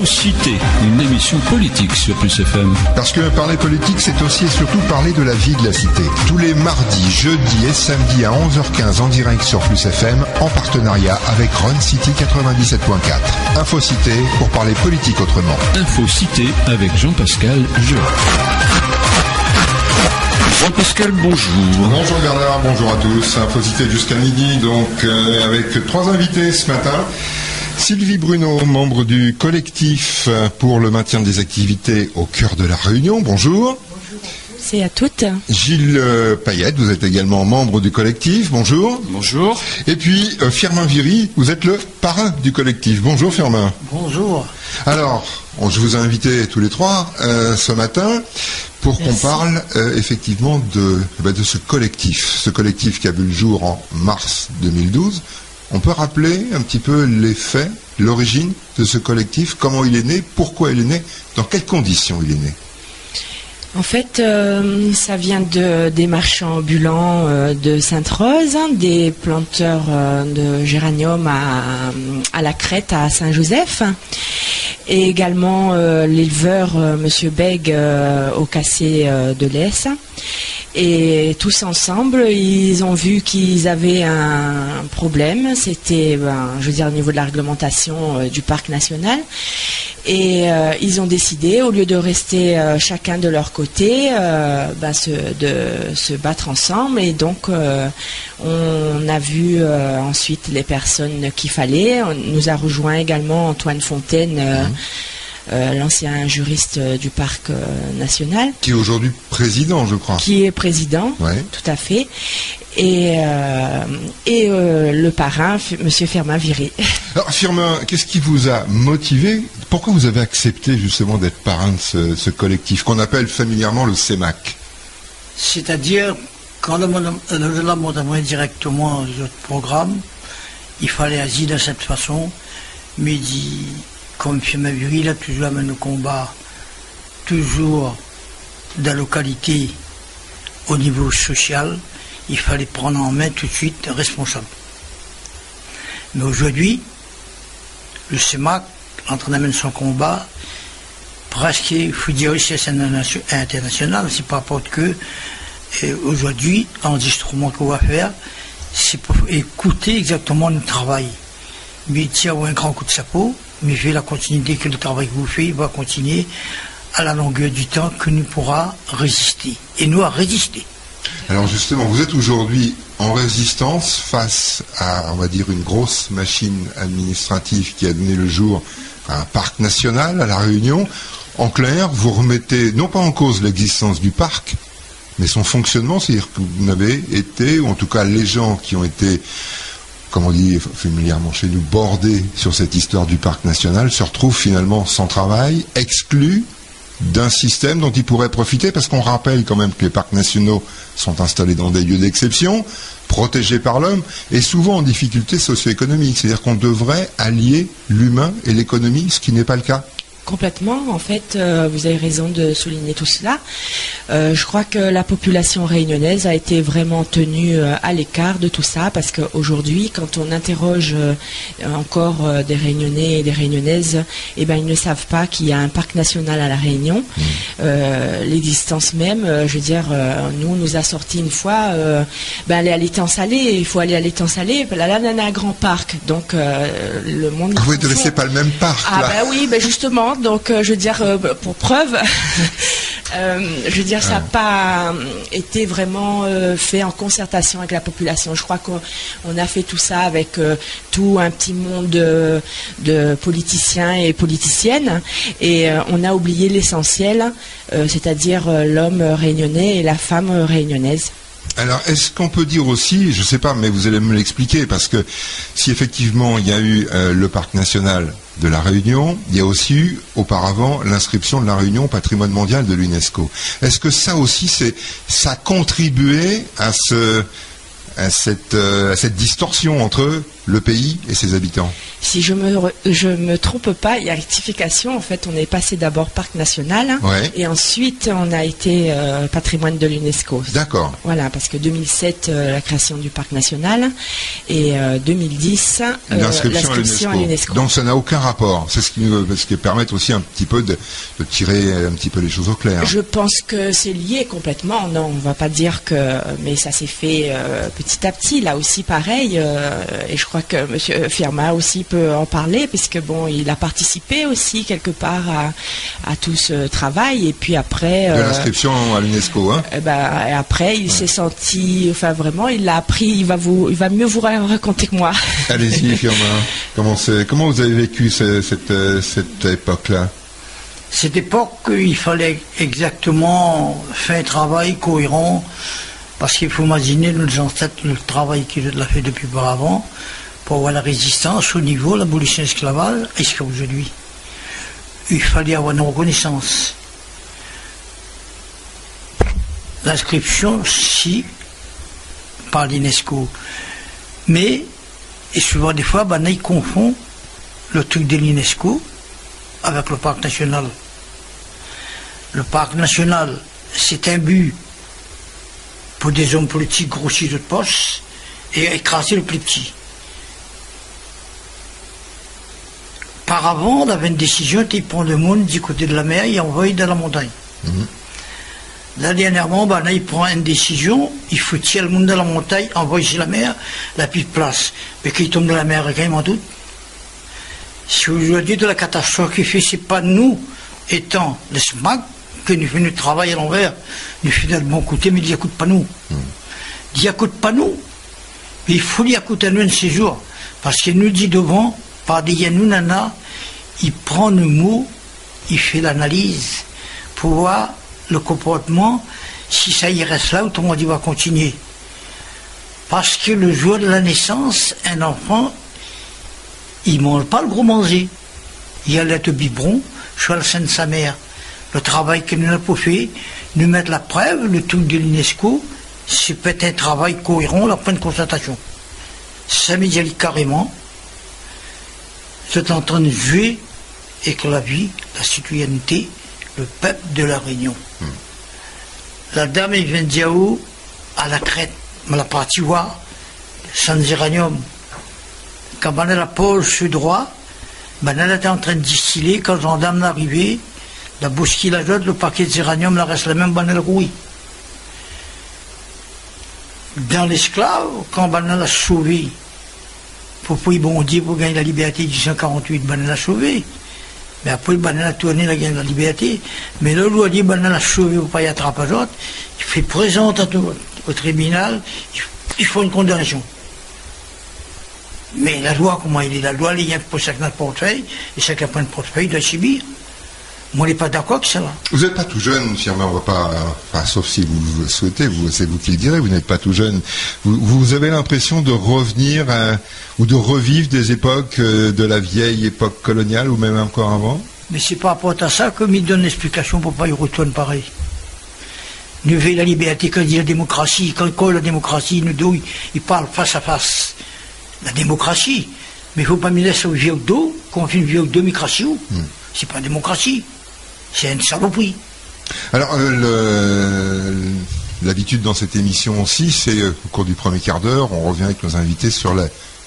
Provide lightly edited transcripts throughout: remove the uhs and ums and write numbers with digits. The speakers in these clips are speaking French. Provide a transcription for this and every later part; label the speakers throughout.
Speaker 1: Cité, une émission politique sur Plus FM.
Speaker 2: Parce que parler politique, c'est aussi et surtout parler de la vie de la cité. Tous les mardis, jeudis et samedis à 11h15 en direct sur Plus FM, en partenariat avec Run City 97.4. Info Cité pour parler politique autrement.
Speaker 1: Info Cité avec Jean-Pascal Jean. Jean-Pascal, bonjour.
Speaker 2: Bonjour Bernard, bonjour à tous. Info Cité jusqu'à midi, donc avec 3 invités ce matin. Sylvie Bruno, membre du collectif pour le maintien des activités au cœur de la Réunion. Bonjour.
Speaker 3: Bonjour. C'est à toutes.
Speaker 2: Gilles Payette, vous êtes également membre du collectif. Bonjour.
Speaker 4: Bonjour.
Speaker 2: Et puis Firmin Viry, vous êtes le parrain du collectif. Bonjour Firmin.
Speaker 5: Bonjour.
Speaker 2: Alors, je vous ai invités tous les trois ce matin pour qu'on parle effectivement de ce collectif qui a vu le jour en mars 2012. On peut rappeler un petit peu les faits, l'origine de ce collectif, comment il est né, pourquoi il est né, dans quelles conditions il est né?
Speaker 3: En fait, ça vient des marchands ambulants de Sainte-Rose, des planteurs de géranium à la Crête, à Saint-Joseph, et également l'éleveur Monsieur Beg au Cassé de l'Est. Et tous ensemble, ils ont vu qu'ils avaient un problème, c'était au niveau de la réglementation du parc national. Et ils ont décidé, au lieu de rester chacun de leur côté, de se battre ensemble. Et donc, on a vu ensuite les personnes qu'il fallait. On nous a rejoint également Antoine Fontaine, l'ancien juriste du parc national. Qui
Speaker 2: est aujourd'hui président, je crois.
Speaker 3: Qui est président, ouais. Tout à fait. Et le parrain, M. Firmin Viry.
Speaker 2: Alors Firmin, qu'est-ce qui vous a motivé? Pourquoi vous avez accepté justement d'être parrain de ce collectif qu'on appelle familièrement le CEMAC?
Speaker 5: C'est-à-dire, quand le monde a monté directement notre programme, il fallait agir de cette façon, mais dit... Comme Firmin Viry, il a toujours amené le combat, toujours de la localité au niveau social, il fallait prendre en main tout de suite un responsable. Mais aujourd'hui, le CEMAC est en train d'amener son combat, presque, il faut dire aussi à scène internationale, c'est pas importe que aujourd'hui, l'enregistrement qu'on va faire, c'est pour écouter exactement le travail. Mais il tient un grand coup de chapeau. Mais je vais la continuité que le travail que vous faites va continuer à la longueur du temps que nous pourra résister. Et nous à résister.
Speaker 2: Alors justement, vous êtes aujourd'hui en résistance face à, on va dire, une grosse machine administrative qui a donné le jour à un parc national, à La Réunion. En clair, vous remettez non pas en cause l'existence du parc, mais son fonctionnement, c'est-à-dire que vous n'avez été, ou en tout cas les gens qui ont été, comme on dit familièrement chez nous, bordés sur cette histoire du parc national, se retrouvent finalement sans travail, exclus d'un système dont ils pourraient profiter, parce qu'on rappelle quand même que les parcs nationaux sont installés dans des lieux d'exception, protégés par l'homme, et souvent en difficulté socio-économique. C'est-à-dire qu'on devrait allier l'humain et l'économie, ce qui n'est pas le cas.
Speaker 3: Complètement, en fait, vous avez raison de souligner tout cela. Je crois que la population réunionnaise a été vraiment tenue à l'écart de tout ça, parce qu'aujourd'hui, quand on interroge encore des Réunionnais et des Réunionnaises, ils ne savent pas qu'il y a un parc national à La Réunion. L'existence même, nous a sorti une fois, aller à l'étang salé, il faut aller à l'étang salé, là, on a un grand parc, donc le monde...
Speaker 2: Vous ne laissez pas le même parc, là.
Speaker 3: Oui, justement. Donc, pour preuve, ça n'a pas été vraiment fait en concertation avec la population. Je crois qu'on a fait tout ça avec tout un petit monde de politiciens et politiciennes, et on a oublié l'essentiel, c'est-à-dire l'homme réunionnais et la femme réunionnaise.
Speaker 2: Alors, est-ce qu'on peut dire aussi, je ne sais pas, mais vous allez me l'expliquer, parce que si effectivement il y a eu le parc national de La Réunion, il y a aussi eu auparavant l'inscription de La Réunion au patrimoine mondial de l'UNESCO. Est-ce que ça aussi, ça a contribué à cette distorsion entre le pays et ses habitants?
Speaker 3: Si je me trompe pas, il y a rectification. En fait, on est passé d'abord parc national,
Speaker 2: Ouais.
Speaker 3: et ensuite on a été patrimoine de l'UNESCO.
Speaker 2: D'accord.
Speaker 3: Voilà, parce que 2007 la création du parc national, et 2010
Speaker 2: L'inscription à l'UNESCO. Donc ça n'a aucun rapport. C'est ce qui permet aussi un petit peu de tirer un petit peu les choses au clair.
Speaker 3: Je pense que c'est lié complètement. Non, on va pas dire que, mais ça s'est fait petit à petit. Là aussi, pareil. Et je crois que Monsieur Firma aussi peut en parler, puisque bon, il a participé aussi quelque part à tout ce travail. Et puis après,
Speaker 2: de l'inscription à l'UNESCO, hein.
Speaker 3: Et après, il s'est senti, enfin vraiment, il l'a appris. Il va mieux vous raconter que moi.
Speaker 2: Allez-y, Firma. Comment vous avez vécu cette époque-là?
Speaker 5: Cette époque, il fallait exactement faire un travail cohérent, parce qu'il faut imaginer nos ancêtres, le travail qu'ils ont fait depuis auparavant, pour avoir la résistance au niveau de l'abolition de l'esclavage, jusqu'à aujourd'hui. Il fallait avoir une reconnaissance. L'inscription, si, par l'UNESCO. Mais, et souvent des fois, ils confondent le truc de l'UNESCO avec le parc national. Le parc national, c'est un but pour des hommes politiques grossir de poste et écraser le plus petit. Par avant, on avait une décision qui prend le monde du côté de la mer et envoie dans la montagne. Là, dernièrement, il prend une décision, il faut tirer le monde dans la montagne, envoyer sur la mer, la plus de place. Mais qu'il tombe dans la mer, quand même en doute. Si aujourd'hui, de la catastrophe qu'il fait, c'est pas nous, étant le SMAC, que nous faisons notre travail à l'envers. Nous faisons de bon côté, mais il n'y écoute pas nous. Il n'y écoute pas nous. Mais il faut lui écouter à nous un séjour. Parce qu'il nous dit devant, par des Yanou Nana, il prend le mot, il fait l'analyse pour voir le comportement, si ça y reste là, autrement dit, il va continuer. Parce que le jour de la naissance, un enfant, il ne mange pas le gros manger. Il allait au biberon, sur le sein de sa mère. Le travail que nous n'avons pas fait, nous mettre la preuve, le truc de l'UNESCO, c'est peut-être un travail cohérent, la pleine constatation. Ça me dit carrément, c'est en train de jouer avec la vie, la citoyenneté, le peuple de la Réunion. La dame, elle vient de Diao à la crête, à la partie voir, sans uranium. Quand on a la pose sur droit, elle était en train de distiller, quand le gendarme est arrivé, la bousquille la jotte, le paquet de uranium, la reste la même, elle rouille. Dans l'esclave, quand on l'a sauvé, pour pouvoir bondir pour gagner la liberté de 1848, on l'a sauvé. Mais après, on a tourné la gagne la liberté. Mais là, on a dit, on l'a sauvé pour ne pas y attraper les autres. Il fait présente au tribunal, il faut une condamnation. Mais la loi, comment il est? La loi, il y a pour chacun de portefeuille, et chacun prend le portefeuille, il doit subir. Moi, on n'est pas d'accord avec ça.
Speaker 2: Vous n'êtes pas tout jeune, Firma, on va pas, enfin, sauf si vous le souhaitez, c'est vous qui le direz, vous n'êtes pas tout jeune. Vous avez l'impression de revenir ou de revivre des époques de la vieille époque coloniale ou même encore avant?
Speaker 5: Mais c'est par rapport à ça qu'il donne l'explication pour ne pas y retourner pareil. Nous veut la liberté, quand il dit la démocratie, quand la démocratie, nous deux, il parle face à face. La démocratie. Mais il ne faut pas me laisser au vieux dos, qu'on fait une vieux démocratie. C'est pas la démocratie. C'est une saloperie.
Speaker 2: Alors, l'habitude dans cette émission aussi, c'est au cours du premier quart d'heure, on revient avec nos invités sur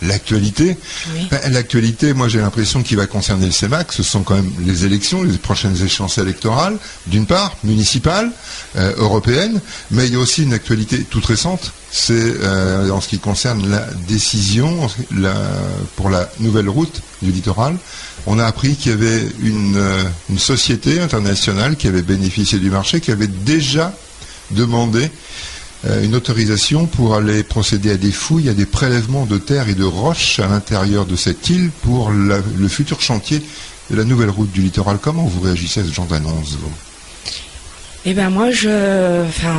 Speaker 2: l'actualité.
Speaker 3: Oui.
Speaker 2: L'actualité, moi j'ai l'impression qu'il va concerner le CEMAC, ce sont quand même les élections, les prochaines échéances électorales, d'une part, municipales, européennes, mais il y a aussi une actualité toute récente, c'est en ce qui concerne la décision pour la nouvelle route du littoral. On a appris qu'il y avait une société internationale qui avait bénéficié du marché, qui avait déjà demandé une autorisation pour aller procéder à des fouilles, à des prélèvements de terre et de roches à l'intérieur de cette île pour le futur chantier de la nouvelle route du littoral. Comment vous réagissez à ce genre d'annonce, vous ?
Speaker 3: Eh bien moi,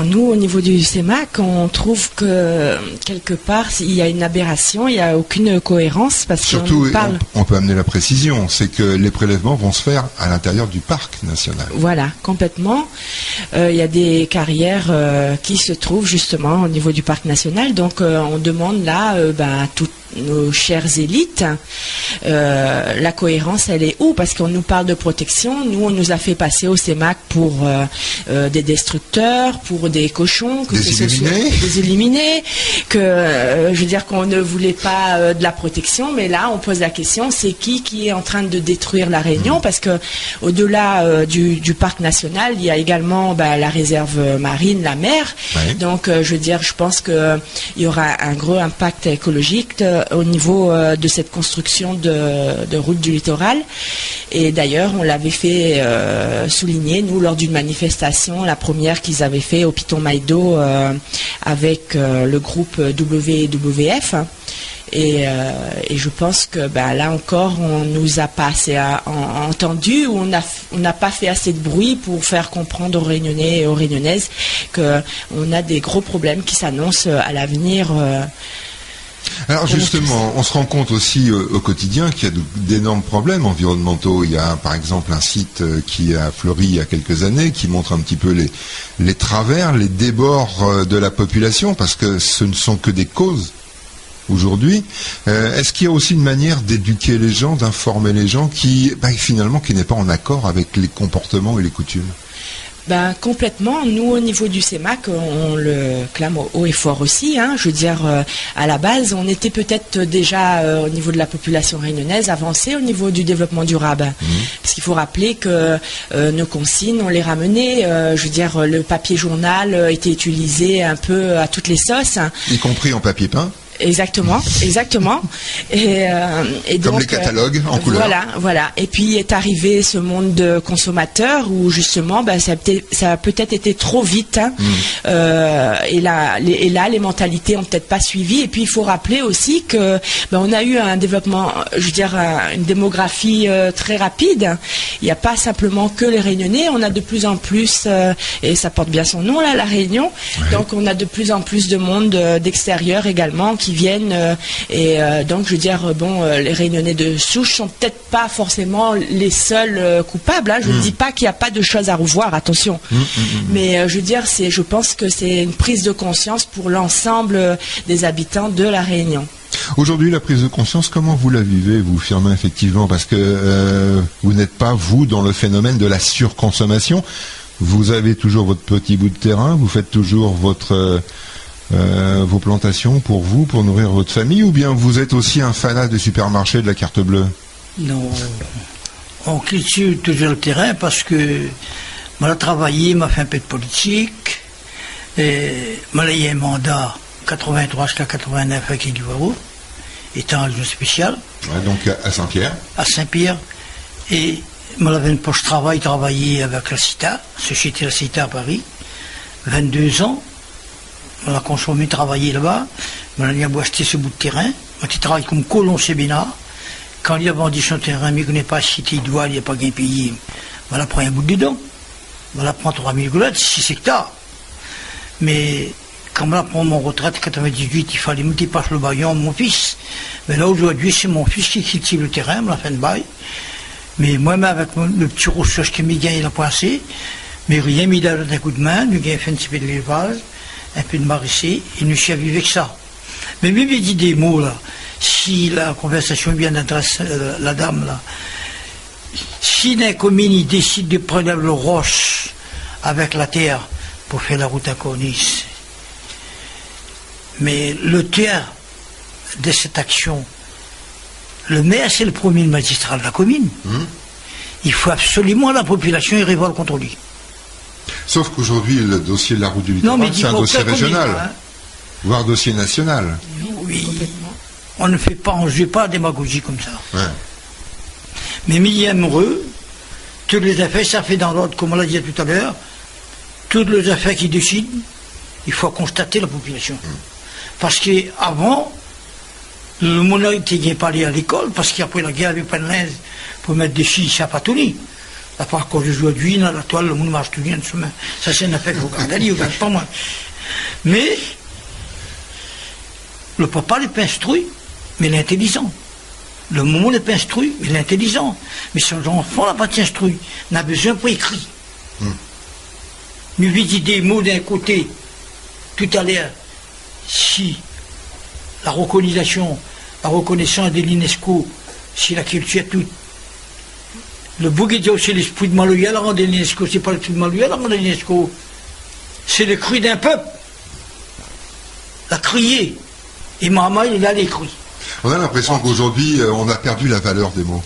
Speaker 3: nous au niveau du CEMAC, on trouve que quelque part il y a une aberration, il n'y a aucune cohérence parce
Speaker 2: surtout,
Speaker 3: qu'on parle.
Speaker 2: On peut amener la précision, c'est que les prélèvements vont se faire à l'intérieur du parc national.
Speaker 3: Voilà, complètement. Il y a des carrières qui se trouvent justement au niveau du parc national, donc on demande là nos chères élites, la cohérence, elle est où? Parce qu'on nous parle de protection, nous, on nous a fait passer au CEMAC pour des destructeurs, pour des cochons, des éliminés, que je veux dire qu'on ne voulait pas de la protection, mais là, on pose la question, c'est qui est en train de détruire la Réunion? Parce que au-delà du parc national, il y a également la réserve marine, la mer. Ouais. Donc, je veux dire, je pense qu'il y aura un gros impact écologique au niveau de cette construction de route du littoral. Et d'ailleurs, on l'avait fait souligner, nous, lors d'une manifestation, la première qu'ils avaient fait au Piton Maïdo avec le groupe WWF. Et je pense que là encore, on nous a pas assez entendu, ou on n'a pas fait assez de bruit pour faire comprendre aux Réunionnais et aux Réunionnaises qu'on a des gros problèmes qui s'annoncent à l'avenir.
Speaker 2: Alors justement, on se rend compte aussi au quotidien qu'il y a d'énormes problèmes environnementaux. Il y a par exemple un site qui a fleuri il y a quelques années, qui montre un petit peu les travers, les débords de la population, parce que ce ne sont que des causes. Aujourd'hui, est-ce qu'il y a aussi une manière d'éduquer les gens, d'informer les gens qui finalement qui n'est pas en accord avec les comportements et les coutumes?
Speaker 3: Complètement. Nous, au niveau du CEMAC, on le clame haut et fort aussi. Je veux dire, à la base, on était peut-être déjà au niveau de la population réunionnaise avancé au niveau du développement durable. Parce qu'il faut rappeler que nos consignes, on les ramenait. Je veux dire, le papier journal était utilisé un peu à toutes les sauces.
Speaker 2: Y compris en papier peint.
Speaker 3: Exactement. Et
Speaker 2: comme
Speaker 3: donc,
Speaker 2: les catalogues en couleur.
Speaker 3: Voilà. Et puis est arrivé ce monde de consommateurs où justement, ça a peut-être été trop vite. Et là, les mentalités ont peut-être pas suivi. Et puis il faut rappeler aussi que on a eu un développement, je veux dire, une démographie très rapide. Il n'y a pas simplement que les Réunionnais. On a de plus en plus, et ça porte bien son nom là, la Réunion. Ouais. Donc on a de plus en plus de monde d'extérieur également qui viennent donc je veux dire les Réunionnais de souche sont peut-être pas forcément les seuls coupables. Je ne dis pas qu'il n'y a pas de choses à revoir, attention, mais je veux dire je pense que c'est une prise de conscience pour l'ensemble des habitants de la Réunion.
Speaker 2: Aujourd'hui, la prise de conscience, comment vous la vivez, vous, Firmin, effectivement, parce que vous n'êtes pas, vous, dans le phénomène de la surconsommation. Vous avez toujours votre petit bout de terrain, vous faites toujours vos plantations pour vous, pour nourrir votre famille, ou bien vous êtes aussi un fanat des supermarchés de la carte bleue?
Speaker 5: Non, on cultive toujours le terrain parce que moi j'ai travaillé, m'a fait un peu de politique, et moi j'ai eu un mandat 83 jusqu'à 89 avec les Guivarou, étant en région spéciale.
Speaker 2: Ouais, donc à Saint-Pierre. À
Speaker 5: Saint-Pierre, et moi j'avais une poche travailler avec la CITA, Société La CITA à Paris, 22 ans. On a consommé, travaillé là-bas. On a acheté ce bout de terrain. On a travaillé comme colon Sébénard. Quand il a vendu son terrain, mais qu'on n'est pas cité douane, il n'y a pas gain payé. On a pris un bout dedans. On a pris 3000 goulettes, 6 hectares. Mais quand on a pris mon retraite, 98, il fallait multiplier le baillon, mon fils. Mais là, aujourd'hui, c'est mon fils qui cultive le terrain, on a fait de bail. Mais moi-même, avec le petit rochage qui m'a gagné, il a passé. Mais rien mis dans un coup de main, nous avons fait un petit peu de l'élevage, un peu de maraîcher, et nous sommes vivus avec ça. Mais même il dit des mots là, si la conversation bien adresse la dame là, si d'un commune décide de prendre le roche avec la terre pour faire la route à Corniche, mais le terre de cette action, le maire c'est le premier magistrat de la commune. Il faut absolument la population y révolte contre lui.
Speaker 2: Sauf qu'aujourd'hui, le dossier de la route du littoral, c'est un dossier régional, voire dossier national.
Speaker 5: Oui, on ne fait pas, on ne joue pas à démagogie comme ça.
Speaker 2: Ouais.
Speaker 5: Mais millième heureux, toutes les affaires, ça fait dans l'ordre, comme on l'a dit tout à l'heure, toutes les affaires qui décident, il faut constater la population. Parce qu'avant, le monde n'était pas allé à l'école, parce qu'après la guerre avec Penlez, pour mettre des filles à Patouni. À part quand je joue à Duine, à la toile, le monde marche tout bien de chemin. Ça, c'est une affaire qu'il faut regarder, il ne regarde pas moi. Mais, le papa n'est pas instruit, mais il est intelligent. Le moment n'est pas instruit, mais il est intelligent. Mais son enfant n'a pas été instruit, n'a besoin pour écrire. Nous lui dit des mots d'un côté, tout à l'heure, si la reconnaissance la reconnaissance de l'UNESCO, si la culture toute. Le bouc dit aussi l'esprit de Maloya, la rend de l'UNESCO, c'est pas l'esprit de Maloya, la rend de l'UNESCO. C'est le cri d'un peuple. La crier. Et Mahama, il est là, les cris.
Speaker 2: On a l'impression qu'aujourd'hui, on a perdu la valeur des mots.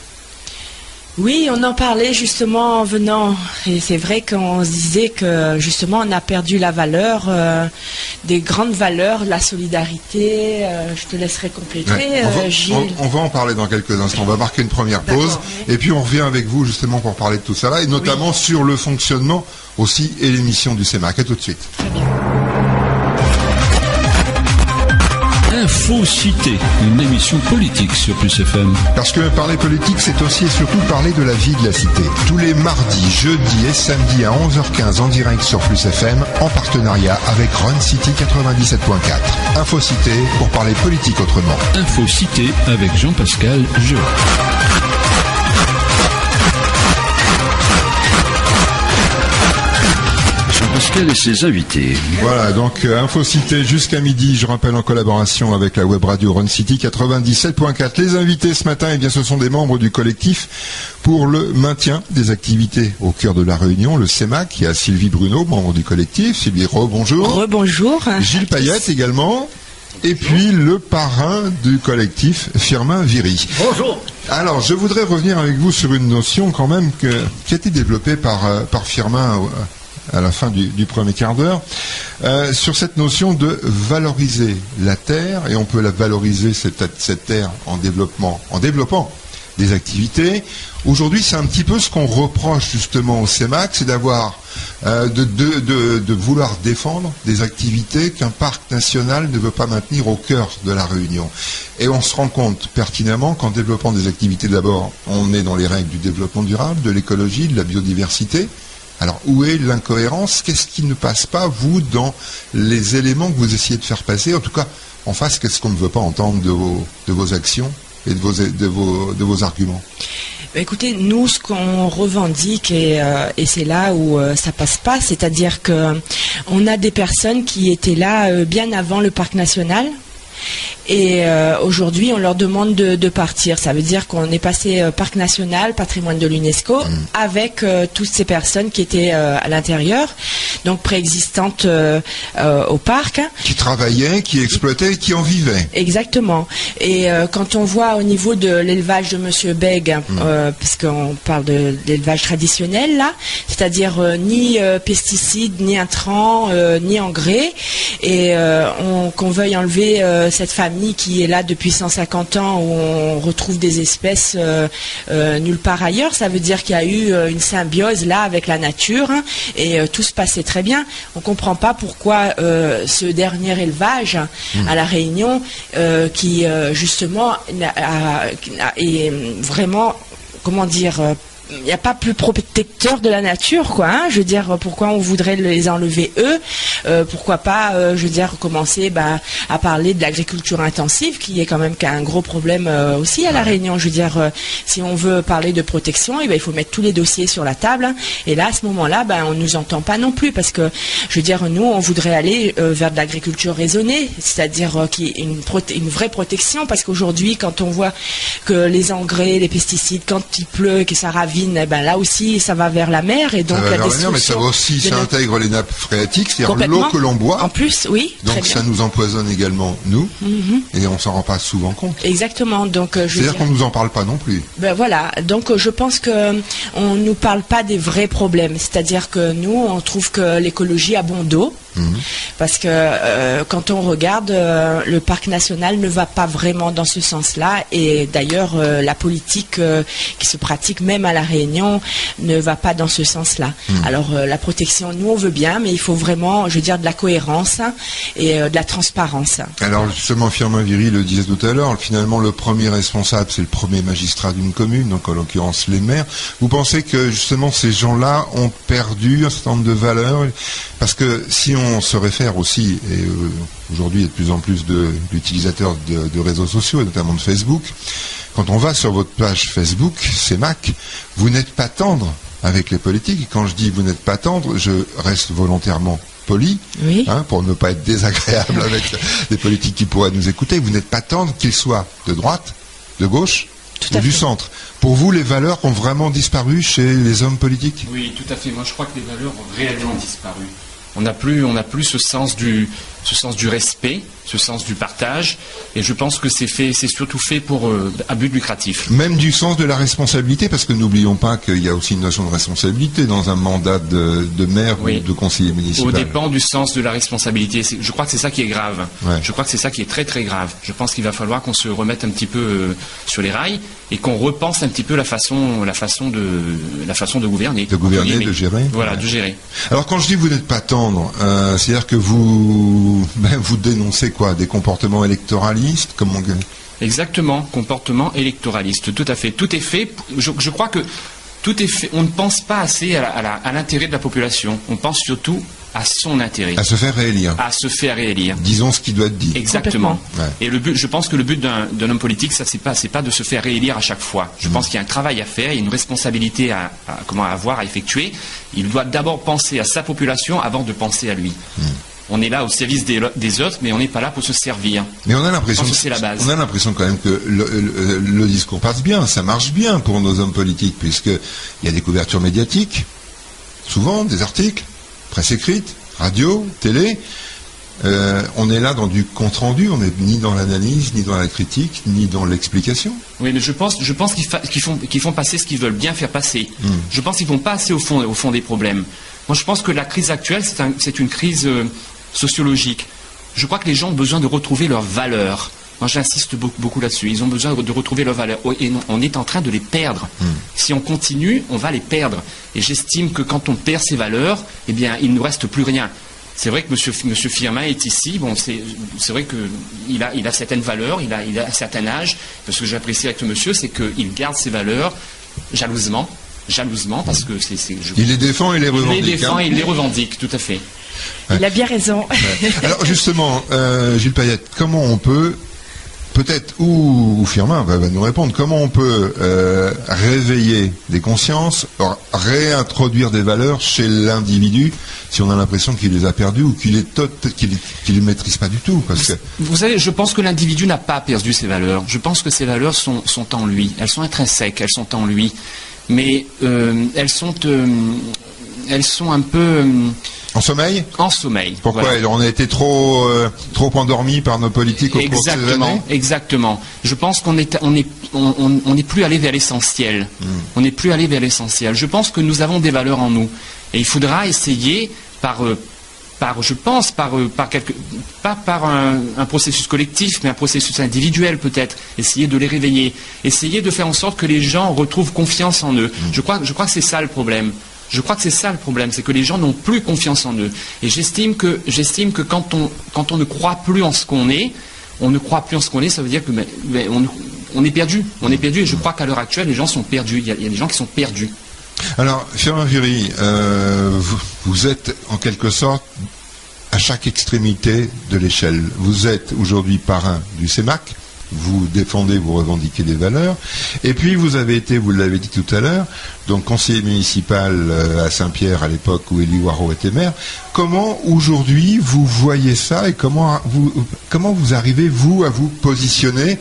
Speaker 3: Oui, on en parlait justement en venant, et c'est vrai qu'on se disait que justement on a perdu la valeur, des grandes valeurs, la solidarité, je te laisserai compléter, Gilles.
Speaker 2: On va en parler dans quelques instants, on va marquer une première pause, et puis on revient avec vous justement pour parler de tout ça là, et notamment sur le fonctionnement aussi et l'émission du CEMAC. À tout de suite.
Speaker 3: Très bien.
Speaker 1: Info Cité, une émission politique sur Plus FM.
Speaker 2: Parce que parler politique, c'est aussi et surtout parler de la vie de la cité. Tous les mardis, jeudis et samedis à 11h15 en direct sur Plus FM, en partenariat avec Run City 97.4. Info Cité pour parler politique autrement.
Speaker 1: Info Cité avec Jean-Pascal Jeu. Pascal et ses invités.
Speaker 2: Voilà, donc Info Cité jusqu'à midi, je rappelle en collaboration avec la web radio Run City 97.4. Les invités ce matin, eh bien, ce sont des membres du collectif pour le maintien des activités au cœur de la Réunion, le CEMAC. Il y a Sylvie Bruno, membre du collectif. Sylvie, rebonjour.
Speaker 3: Rebonjour.
Speaker 2: Gilles Payette également. Et puis le parrain du collectif, Firmin Viry.
Speaker 5: Bonjour.
Speaker 2: Alors, je voudrais revenir avec vous sur une notion quand même qui a été développée par Firmin à la fin du premier quart d'heure, sur cette notion de valoriser la terre, et on peut la valoriser cette terre en développant des activités. Aujourd'hui, c'est un petit peu ce qu'on reproche justement au CEMAC, c'est d'avoir de vouloir défendre des activités qu'un parc national ne veut pas maintenir au cœur de la Réunion. Et on se rend compte pertinemment qu'en développant des activités, d'abord, on est dans les règles du développement durable, de l'écologie, de la biodiversité. Alors, où est l'incohérence? Qu'est-ce qui ne passe pas, vous, dans les éléments que vous essayez de faire passer? En tout cas, en face, qu'est-ce qu'on ne veut pas entendre de vos actions et de vos arguments?
Speaker 3: Écoutez, nous, ce qu'on revendique, et c'est là où ça passe pas, c'est-à-dire que on a des personnes qui étaient là bien avant le parc national. Et aujourd'hui, on leur demande de partir. Ça veut dire qu'on est passé parc national, patrimoine de l'UNESCO, avec toutes ces personnes qui étaient à l'intérieur, donc préexistantes au parc.
Speaker 2: Qui travaillaient, qui exploitaient, qui en vivaient.
Speaker 3: Exactement. Et quand on voit au niveau de l'élevage de Monsieur Bègue, puisqu'on parle de l'élevage traditionnel, là, c'est-à-dire ni pesticides, ni intrants, ni engrais, et qu'on veuille enlever cette famille qui est là depuis 150 ans, où on retrouve des espèces nulle part ailleurs, ça veut dire qu'il y a eu une symbiose là avec la nature, hein, et tout se passait très bien. On ne comprend pas pourquoi ce dernier élevage à La Réunion, qui justement est vraiment, comment dire, il n'y a pas plus protecteur de la nature, quoi. Hein, je veux dire, pourquoi on voudrait les enlever eux? Pourquoi pas, je veux dire, commencer à parler de l'agriculture intensive, qui est quand même un gros problème aussi à La Réunion. Je veux dire, si on veut parler de protection, il faut mettre tous les dossiers sur la table. Hein, et là, à ce moment-là, on ne nous entend pas non plus, parce que, je veux dire, nous, on voudrait aller vers de l'agriculture raisonnée, c'est-à-dire qui est une vraie protection, parce qu'aujourd'hui, quand on voit que les engrais, les pesticides, quand il pleut, que ça ravit, là aussi ça va vers la mer, et donc la destruction. Mais
Speaker 2: ça va aussi, ça intègre les nappes phréatiques, c'est-à-dire l'eau que l'on boit.
Speaker 3: En plus, oui.
Speaker 2: Donc ça nous empoisonne également nous, et on s'en rend pas souvent compte.
Speaker 3: Exactement. Donc
Speaker 2: c'est-à-dire qu'on nous en parle pas non plus.
Speaker 3: Voilà. Donc je pense que on nous parle pas des vrais problèmes. C'est-à-dire que nous, on trouve que l'écologie a bon dos. Parce que quand on regarde, le parc national ne va pas vraiment dans ce sens-là, et d'ailleurs la politique qui se pratique même à La Réunion ne va pas dans ce sens-là. Alors la protection, nous on veut bien, mais il faut vraiment, je veux dire, de la cohérence et de la transparence.
Speaker 2: Alors justement, Firmin Viry le disait tout à l'heure, finalement le premier responsable, c'est le premier magistrat d'une commune, donc en l'occurrence les maires. Vous pensez que justement ces gens-là ont perdu un certain nombre de valeurs? Parce que si on se réfère aussi, et aujourd'hui il y a de plus en plus d'utilisateurs de réseaux sociaux, et notamment de Facebook, quand on va sur votre page Facebook, CEMAC, vous n'êtes pas tendre avec les politiques. Et quand je dis vous n'êtes pas tendre, je reste volontairement poli,
Speaker 3: Oui.
Speaker 2: pour ne pas être désagréable avec des politiques qui pourraient nous écouter. Vous n'êtes pas tendre qu'ils soient de droite, de gauche ou du centre. Pour vous, les valeurs ont vraiment disparu chez les hommes politiques?
Speaker 4: Oui, tout à fait. Moi, je crois que les valeurs ont réellement disparu. On n'a plus ce sens du respect, ce sens du partage, et je pense que c'est surtout fait pour à but lucratif.
Speaker 2: Même du sens de la responsabilité, parce que n'oublions pas qu'il y a aussi une notion de responsabilité dans un mandat de maire ou de conseiller municipal.
Speaker 4: Au dépend du sens de la responsabilité. Je crois que c'est ça qui est grave.
Speaker 2: Ouais.
Speaker 4: Je crois que c'est ça qui est très très grave. Je pense qu'il va falloir qu'on se remette un petit peu sur les rails et qu'on repense un petit peu la façon de gouverner.
Speaker 2: De gouverner, de gérer.
Speaker 4: Voilà, de gérer.
Speaker 2: Alors quand je dis que vous n'êtes pas tendre, c'est-à-dire que vous dénoncez quoi? Des comportements électoralistes? Comment...
Speaker 4: Exactement, comportement électoraliste, tout à fait. Tout est fait, je crois que tout est fait, on ne pense pas assez à l'intérêt de la population, on pense surtout à son intérêt.
Speaker 2: À se faire réélire.
Speaker 4: À se faire réélire.
Speaker 2: Disons ce qui doit être dit.
Speaker 4: Exactement.
Speaker 2: Ouais.
Speaker 4: Et le but, je pense que le but d'un homme politique, ça c'est pas de se faire réélire à chaque fois. Je pense qu'il y a un travail à faire, il y a une responsabilité à avoir, à effectuer. Il doit d'abord penser à sa population avant de penser à lui. On est là au service des autres, mais on n'est pas là pour se servir.
Speaker 2: Mais on a l'impression
Speaker 4: que c'est la base.
Speaker 2: On a l'impression quand même que le discours passe bien, ça marche bien pour nos hommes politiques, puisqu'il y a des couvertures médiatiques, souvent des articles, presse écrite, radio, télé. On est là dans du compte-rendu, on n'est ni dans l'analyse, ni dans la critique, ni dans l'explication.
Speaker 4: Oui, mais je pense qu'ils font passer ce qu'ils veulent bien faire passer. Je pense qu'ils vont pas assez au fond des problèmes. Moi, je pense que la crise actuelle, c'est une crise sociologique. Je crois que les gens ont besoin de retrouver leurs valeurs. Moi, j'insiste beaucoup là-dessus. Ils ont besoin de retrouver leurs valeurs. Et on est en train de les perdre. Si on continue, on va les perdre. Et j'estime que quand on perd ces valeurs, eh bien, il ne nous reste plus rien. C'est vrai que Monsieur Firmin est ici. Bon, c'est vrai qu'il a certaines valeurs, il a un certain âge. Ce que j'apprécie avec le monsieur, c'est qu'il garde ses valeurs jalousement, parce que
Speaker 2: il les défend et les revendique.
Speaker 4: Il les défend et il les revendique, tout à fait.
Speaker 3: Il a bien raison.
Speaker 2: Ouais. Alors justement, Gilles Payette, comment on peut, peut-être, ou Firmin va nous répondre, comment on peut réveiller des consciences, réintroduire des valeurs chez l'individu si on a l'impression qu'il les a perdues ou qu'il les maîtrise pas du tout, parce que...
Speaker 4: Vous savez, je pense que l'individu n'a pas perdu ses valeurs. Je pense que ces valeurs sont en lui. Elles sont intrinsèques, elles sont en lui. Mais elles sont un peu...
Speaker 2: En sommeil?
Speaker 4: En sommeil.
Speaker 2: Pourquoi? Voilà. On a été trop endormis par nos politiques au cours de ces années?
Speaker 4: Exactement. Je pense qu'on n'est plus allé vers l'essentiel. On n'est plus allé vers l'essentiel. Je pense que nous avons des valeurs en nous. Et il faudra essayer pas par un processus collectif, mais un processus individuel peut-être, essayer de les réveiller, essayer de faire en sorte que les gens retrouvent confiance en eux. Je crois que c'est ça le problème. Je crois que c'est ça le problème, c'est que les gens n'ont plus confiance en eux. Et j'estime que quand on ne croit plus en ce qu'on est, ça veut dire que on est perdu. On est perdu, et je crois qu'à l'heure actuelle, les gens sont perdus. Il y a des gens qui sont perdus.
Speaker 2: Alors, Firmin Fury, vous êtes en quelque sorte à chaque extrémité de l'échelle. Vous êtes aujourd'hui parrain du CEMAC, vous défendez, vous revendiquez des valeurs, et puis vous avez été, vous l'avez dit tout à l'heure, donc conseiller municipal à Saint-Pierre à l'époque où Élie Waro était maire. Comment aujourd'hui vous voyez ça et comment vous arrivez, vous, à vous positionner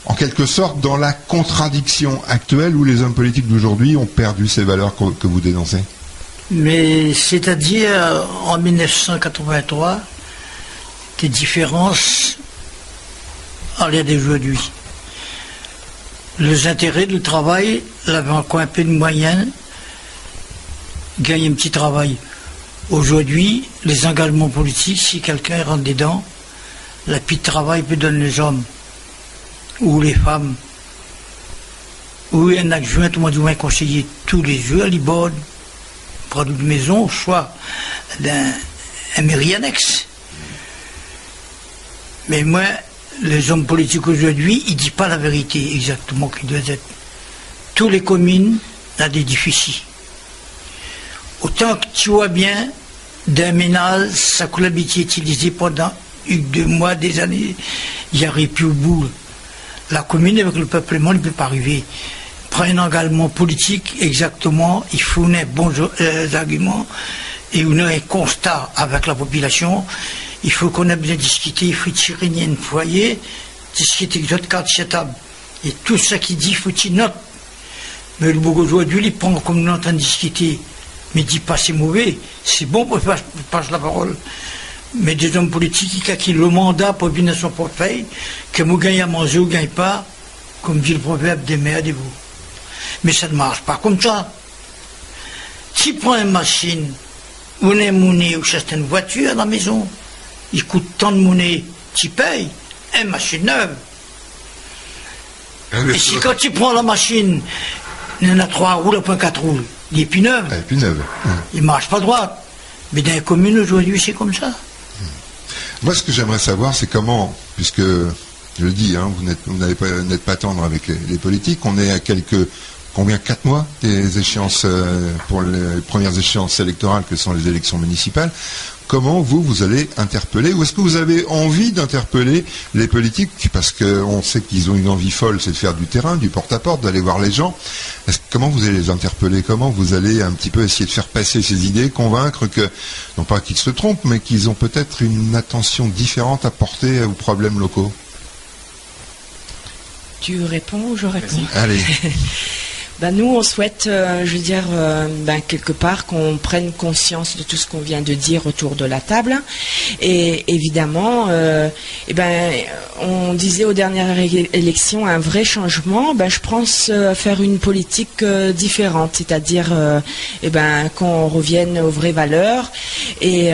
Speaker 2: en quelque sorte dans la contradiction actuelle où les hommes politiques d'aujourd'hui ont perdu ces valeurs que vous dénoncez?
Speaker 5: Mais c'est-à-dire en 1983, des différences allaient d'aujourd'hui. Les intérêts du travail, il avait encore un peu de moyens, gagner un petit travail. Aujourd'hui, les engagements politiques, si quelqu'un rentre dedans, la petite travail peut donner les hommes ou les femmes, ou un adjoint, ou un conseiller tous les jours à l'Ibode, produit de maison, soit d'un mairie annexe. Mais moi, les hommes politiques aujourd'hui, ils ne disent pas la vérité exactement qui doit être. Toutes les communes ont des déficits. Autant que tu vois bien, d'un ménage, sa collectivité utilisée pendant 2 mois, des années, il n'y arrive plus au bout. La commune avec le peuplement ne peut pas arriver. Prend un engagement politique, exactement, il faut des bons arguments, et on a un constat avec la population, il faut qu'on ait bien discuté, il faut tirer une foyer, discuter avec d'autres cadres de table. Et tout ça qui dit, il faut tirer note. Mais le bourgeois d'huile, il prend comme nous en train de discuter. Mais il dit pas c'est mauvais, c'est bon pour passer la parole. Mais des hommes politiques qui ont le mandat pour venir à son portefeuille, que vous gagnez à manger ou gagnez pas, comme dit le proverbe des mères des vous. Mais ça ne marche pas comme ça. Tu prends une machine, ou une monnaie, ou certaines voitures à la maison, il coûte tant de monnaie, tu payes, une machine neuve. Et si quand tu prends la machine, il y en a 3 roues, le point 4 roues, il est plus neuf. Il ne marche pas droit. Mais dans les communes aujourd'hui, c'est comme ça.
Speaker 2: Moi, ce que j'aimerais savoir, c'est comment, puisque, je le dis, hein, vous n'êtes pas tendre avec les politiques, on est à combien, 4 mois des échéances, pour les premières échéances électorales que sont les élections municipales. Comment vous allez interpeller, ou est-ce que vous avez envie d'interpeller les politiques, parce qu'on sait qu'ils ont une envie folle, c'est de faire du terrain, du porte-à-porte, d'aller voir les gens. Comment vous allez les interpeller? Comment vous allez un petit peu essayer de faire passer ces idées, convaincre que, non pas qu'ils se trompent, mais qu'ils ont peut-être une attention différente à porter aux problèmes locaux?
Speaker 3: Tu réponds ou je réponds?
Speaker 2: Allez.
Speaker 3: Nous, on souhaite, quelque part qu'on prenne conscience de tout ce qu'on vient de dire autour de la table. Et évidemment, on disait aux dernières élections un vrai changement. Je pense faire une politique différente, c'est-à-dire qu'on revienne aux vraies valeurs. Et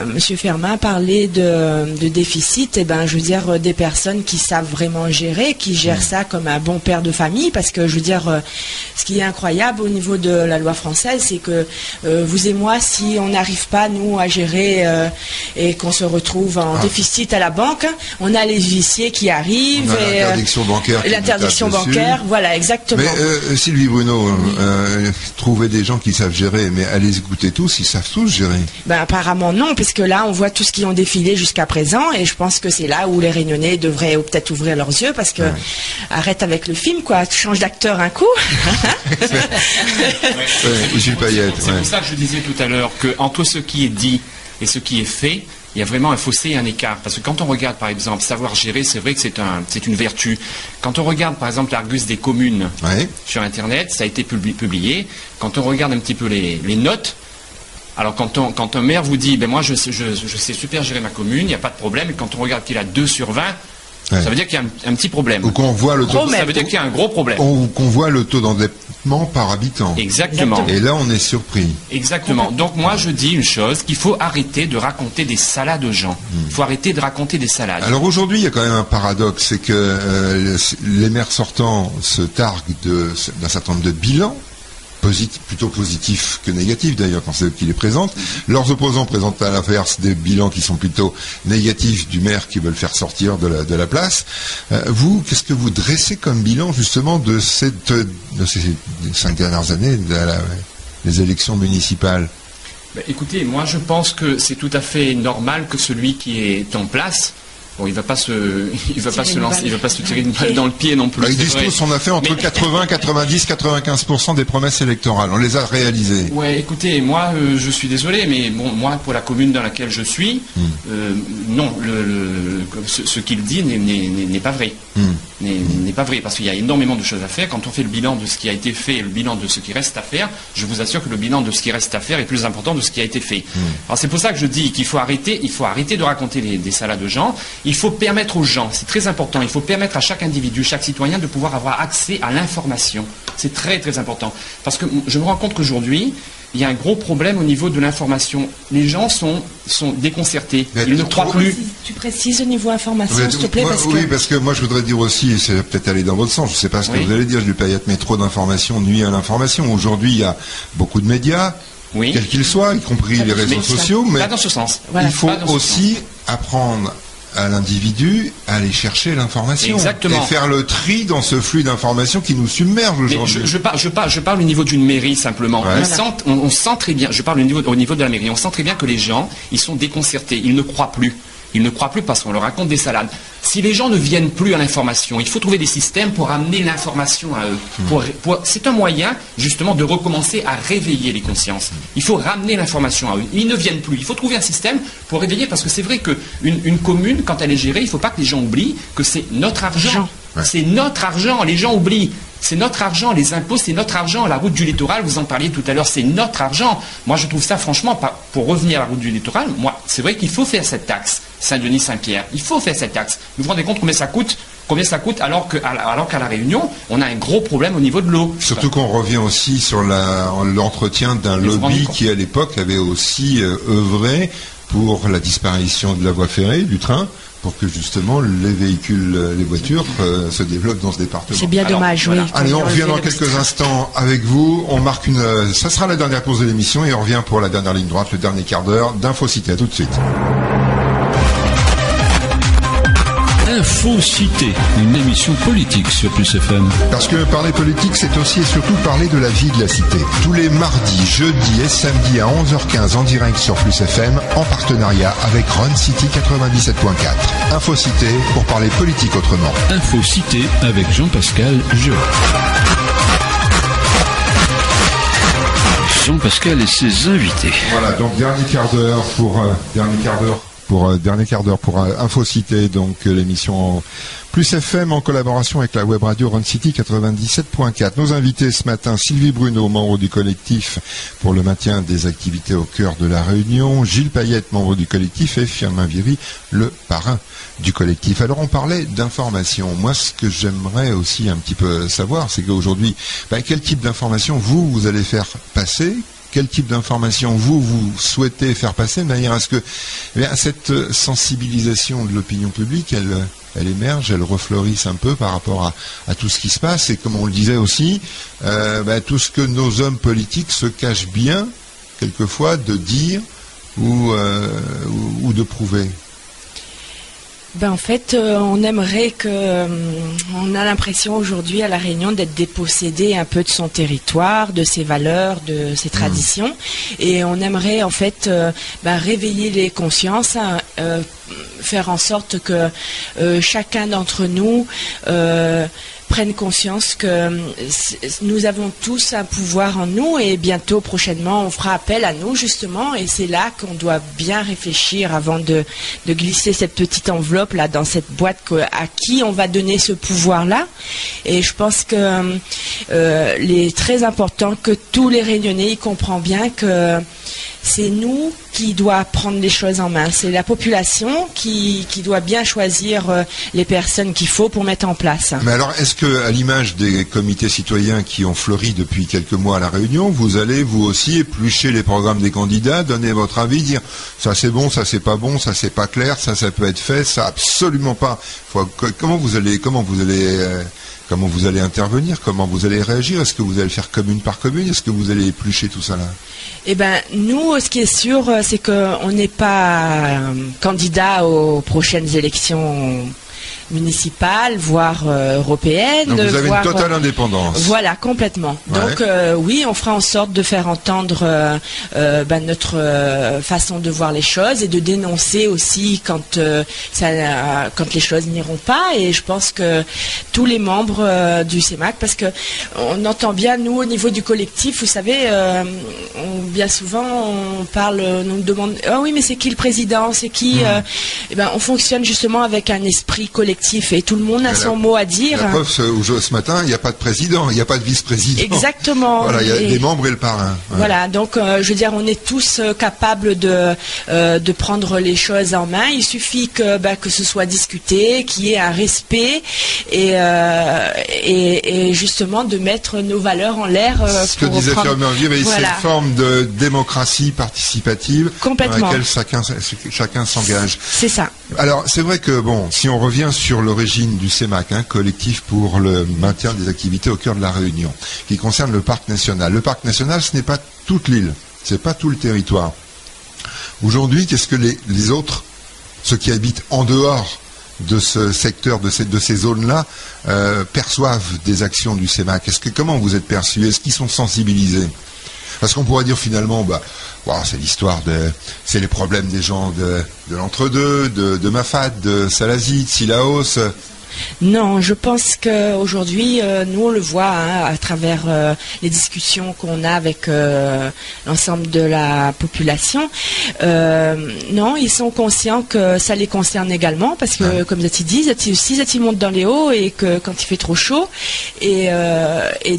Speaker 3: Monsieur Fermat parlait de déficit. Des personnes qui savent vraiment gérer, qui gèrent ça comme un bon père de famille, parce que ce qui est incroyable au niveau de la loi française, c'est que vous et moi, si on n'arrive pas, nous, à gérer et qu'on se retrouve en déficit à la banque, on a les huissiers qui arrivent.
Speaker 2: L'interdiction bancaire.
Speaker 3: L'interdiction bancaire, voilà, exactement.
Speaker 2: Mais Sylvie Bruno, trouvez des gens qui savent gérer, mais allez écouter tous, ils savent tous gérer.
Speaker 3: Apparemment non, puisque là, on voit tout ce qui ont défilé jusqu'à présent, et je pense que c'est là où les Réunionnais devraient peut-être ouvrir leurs yeux, parce que arrête avec le film, quoi, tu changes d'acteur un coup.
Speaker 2: Gilles Payette.
Speaker 4: C'est pour ça que je disais tout à l'heure qu'entre ce qui est dit et ce qui est fait, il y a vraiment un fossé et un écart. Parce que quand on regarde, par exemple, savoir gérer, c'est vrai que c'est une vertu. Quand on regarde, par exemple, l'Argus des communes sur Internet, ça a été publié. Quand on regarde un petit peu les notes, alors quand un maire vous dit, moi je sais super gérer ma commune, il n'y a pas de problème, et quand on regarde qu'il a 2 sur 20, ça veut dire qu'il y a un petit problème.
Speaker 2: Ou qu'on voit le taux,
Speaker 4: ça veut dire qu'il y a un gros problème.
Speaker 2: Ou qu'on voit le taux d'endettement par habitant.
Speaker 4: Exactement.
Speaker 2: Et là, on est surpris.
Speaker 4: Exactement. Donc moi, je dis une chose, qu'il faut arrêter de raconter des salades aux gens. Il faut arrêter de raconter des salades.
Speaker 2: Alors aujourd'hui, il y a quand même un paradoxe, c'est que les maires sortants se targuent d'un certain nombre de bilans, plutôt positifs que négatifs d'ailleurs quand c'est eux qui les présentent. Leurs opposants présentent à l'inverse des bilans qui sont plutôt négatifs du maire qui veulent faire sortir de la place. Vous, qu'est-ce que vous dressez comme bilan justement de ces 5 dernières années, des élections municipales?
Speaker 4: Écoutez, moi je pense que c'est tout à fait normal que celui qui est en place, il va pas se tirer une balle dans le pied non plus.
Speaker 2: Ils disent tous, on a fait entre 80, 90, 95% des promesses électorales. On les a réalisées.
Speaker 4: Ouais, écoutez, moi, je suis désolé, mais bon, moi, pour la commune dans laquelle je suis, non, ce qu'il dit n'est pas vrai. N'est pas vrai, parce qu'il y a énormément de choses à faire. Quand on fait le bilan de ce qui a été fait et le bilan de ce qui reste à faire, je vous assure que le bilan de ce qui reste à faire est plus important de ce qui a été fait. Alors c'est pour ça que je dis qu'il faut arrêter de raconter des salades de gens. Il faut permettre aux gens, c'est très important, il faut permettre à chaque individu, chaque citoyen de pouvoir avoir accès à l'information. C'est très très important. Parce que je me rends compte qu'aujourd'hui, il y a un gros problème au niveau de l'information. Les gens sont déconcertés. Ils ne croient plus.
Speaker 3: Tu précises au niveau information, s'il te plaît,
Speaker 2: parce que moi je voudrais dire aussi, et c'est peut-être aller dans votre sens, je ne sais pas ce que vous allez dire, Gilles Payette, mais trop d'informations nuit à l'information. Aujourd'hui, il y a beaucoup de médias, quels qu'ils soient, y compris les réseaux sociaux, mais
Speaker 4: pas dans ce sens.
Speaker 2: Il faut aussi apprendre à l'individu à aller chercher l'information.
Speaker 4: Exactement.
Speaker 2: Et faire le tri dans ce flux d'informations qui nous submerge aujourd'hui.
Speaker 4: Je parle au niveau d'une mairie simplement. On sent très bien, je parle au niveau de la mairie, on sent très bien que les gens, ils sont déconcertés, ils ne croient plus. Ils ne croient plus parce qu'on leur raconte des salades. Si les gens ne viennent plus à l'information, il faut trouver des systèmes pour amener l'information à eux. C'est un moyen, justement, de recommencer à réveiller les consciences. Il faut ramener l'information à eux. Ils ne viennent plus. Il faut trouver un système pour réveiller, parce que c'est vrai qu'une commune, quand elle est gérée, il ne faut pas que les gens oublient que c'est notre argent. Ouais. C'est notre argent. Les gens oublient. C'est notre argent, les impôts, c'est notre argent. La route du littoral, vous en parliez tout à l'heure, c'est notre argent. Moi, je trouve ça, franchement, pour revenir à la route du littoral, moi, c'est vrai qu'il faut faire cette taxe, Saint-Denis-Saint-Pierre. Il faut faire cette taxe. Vous vous rendez compte combien ça coûte alors qu'à La Réunion, on a un gros problème au niveau de l'eau.
Speaker 2: Surtout qu'on revient aussi sur l'entretien d'un lobby qui, à l'époque, avait aussi œuvré pour la disparition de la voie ferrée, du train, pour que justement les véhicules, les voitures se développent dans ce département.
Speaker 3: C'est bien dommage, oui.
Speaker 2: Allez, on revient dans quelques instants avec vous. On marque ça sera la dernière pause de l'émission et on revient pour la dernière ligne droite, le dernier quart d'heure d'Infocité. À tout de suite.
Speaker 1: Infocité, une émission politique sur Plus FM.
Speaker 2: Parce que parler politique, c'est aussi et surtout parler de la vie de la cité. Tous les mardis, jeudis et samedis à 11h15 en direct sur Plus FM, en partenariat avec Run City 97.4. Infocité pour parler politique autrement.
Speaker 1: Infocité avec Jean-Pascal Jeu. Jean-Pascal et ses invités.
Speaker 2: Voilà, donc dernier quart d'heure pour Infocité, donc l'émission Plus FM en collaboration avec la web radio Run City 97.4. Nos invités ce matin, Sylvie Bruno, membre du collectif pour le maintien des activités au cœur de la Réunion, Gilles Payette, membre du collectif, et Firmin Viry, le parrain du collectif. Alors on parlait d'information. Moi, ce que j'aimerais aussi un petit peu savoir, c'est qu'aujourd'hui, quel type d'information vous allez faire passer? Quel type d'information vous souhaitez faire passer de manière à ce que cette sensibilisation de l'opinion publique, elle émerge, elle refleurisse un peu par rapport à tout ce qui se passe, et comme on le disait aussi, tout ce que nos hommes politiques se cachent bien, quelquefois, de dire ou de prouver.
Speaker 3: En fait, on aimerait on a l'impression aujourd'hui à La Réunion d'être dépossédé un peu de son territoire, de ses valeurs, de ses traditions, et on aimerait en fait réveiller les consciences, faire en sorte que chacun d'entre nous prennent conscience que nous avons tous un pouvoir en nous, et bientôt, prochainement, on fera appel à nous justement, et c'est là qu'on doit bien réfléchir avant de glisser cette petite enveloppe là dans cette boîte à qui on va donner ce pouvoir-là. Et je pense que il est très important que tous les Réunionnais y comprennent bien que c'est nous qui doit prendre les choses en main. C'est la population qui doit bien choisir les personnes qu'il faut pour mettre en place.
Speaker 2: Mais alors, est-ce que, à l'image des comités citoyens qui ont fleuri depuis quelques mois à La Réunion, vous allez vous aussi éplucher les programmes des candidats, donner votre avis, dire ça c'est bon, ça c'est pas bon, ça c'est pas clair, ça peut être fait, ça absolument pas. Comment vous allez intervenir? Comment vous allez réagir? Est-ce que vous allez le faire commune par commune? Est-ce que vous allez éplucher tout ça là?
Speaker 3: Nous, ce qui est sûr, c'est qu'on n'est pas candidat aux prochaines élections municipale, voire européenne.
Speaker 2: Donc vous avez une totale indépendance.
Speaker 3: Voilà, complètement. Ouais. Donc oui, on fera en sorte de faire entendre notre façon de voir les choses et de dénoncer aussi quand les choses n'iront pas. Et je pense que tous les membres du CEMAC, parce que on entend bien, nous, au niveau du collectif, vous savez, bien souvent, on parle, on nous demande, ah oui, mais c'est qui le président, c'est qui on fonctionne justement avec un esprit collectif et tout le monde a son mot à dire.
Speaker 2: La preuve, ce matin, il n'y a pas de président, il n'y a pas de vice-président.
Speaker 3: Exactement.
Speaker 2: Voilà, il y a des membres et le parrain. Ouais.
Speaker 3: Voilà, donc je veux dire, on est tous capables de prendre les choses en main. Il suffit que ce soit discuté, qu'il y ait un respect et justement de mettre nos valeurs en l'air.
Speaker 2: Ce que disait Firmin Viry, c'est une forme de démocratie participative dans laquelle chacun s'engage.
Speaker 3: C'est ça.
Speaker 2: Alors, c'est vrai que, si on revient sur l'origine du CEMAC, collectif pour le maintien des activités au cœur de la Réunion, qui concerne le parc national. Le parc national, ce n'est pas toute l'île, ce n'est pas tout le territoire. Aujourd'hui, qu'est-ce que les autres, ceux qui habitent en dehors de ce secteur, de ces zones-là, perçoivent des actions du CEMAC? Comment vous êtes perçus? Est-ce qu'ils sont sensibilisés? Parce qu'on pourrait dire finalement, c'est l'histoire c'est les problèmes des gens de l'entre-deux, de Mafat, de Salazie, de Silaos.
Speaker 3: Non, je pense qu'aujourd'hui, nous on le voit à travers les discussions qu'on a avec l'ensemble de la population. Non, ils sont conscients que ça les concerne également parce que, comme Zati dit, Zati monte dans les hauts et que quand il fait trop chaud et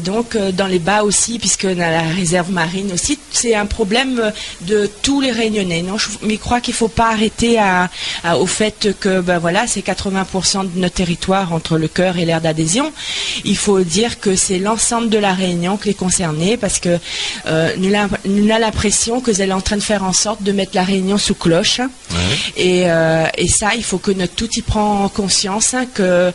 Speaker 3: donc dans les bas aussi, puisque dans la réserve marine aussi, c'est un problème de tous les Réunionnais. Non, je crois qu'il ne faut pas arrêter au fait que c'est 80% de notre territoire entre le cœur et l'aire d'adhésion. Il faut dire que c'est l'ensemble de la Réunion qui est concernée parce que nous avons l'impression que vous êtes en train de faire en sorte de mettre la Réunion sous cloche. Et ça, il faut que notre tout y prend conscience que